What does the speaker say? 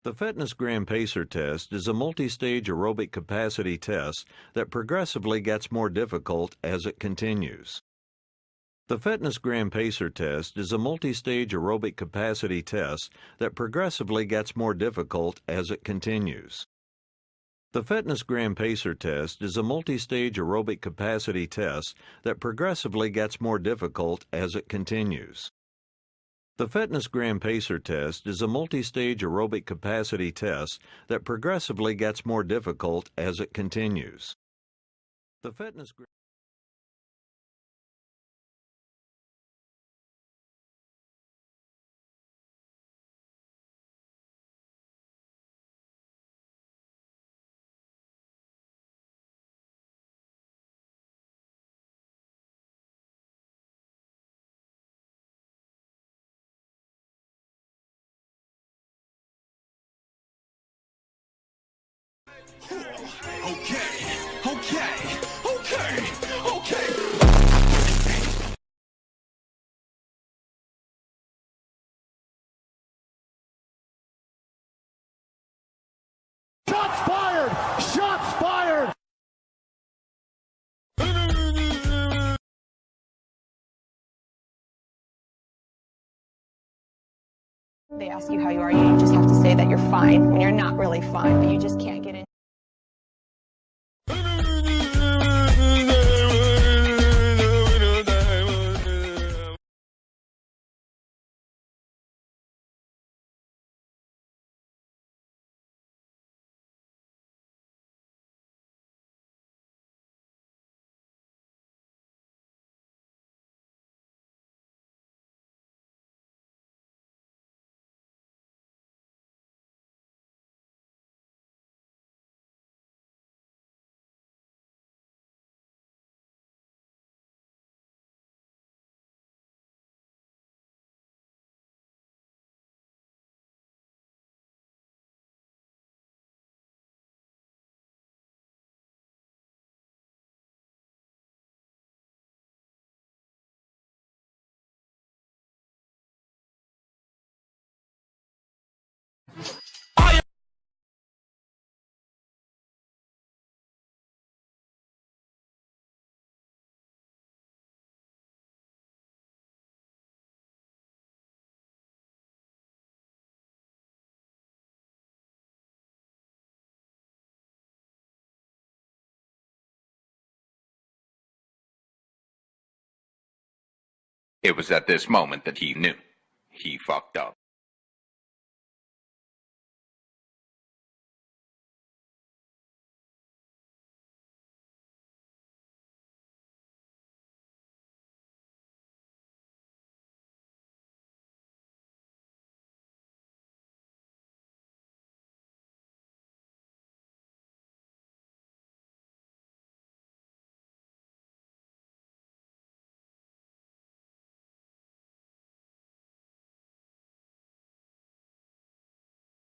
The Fitness Gram Pacer test is a multi-stage aerobic capacity test that progressively gets more difficult as it continues. The Fitness Gram Pacer test is a multi-stage aerobic capacity test that progressively gets more difficult as it continues. The Fitness Gram Pacer test is a multi-stage aerobic capacity test that progressively gets more difficult as it continues. The Fitness Gram Pacer test is a multi-stage aerobic capacity test that progressively gets more difficult as it continues. The Fitness Shots fired! Shots fired! They ask you how you are, you just have to say that you're fine when you're not really fine, but you just can't get in. It was at this moment that he knew. He fucked up.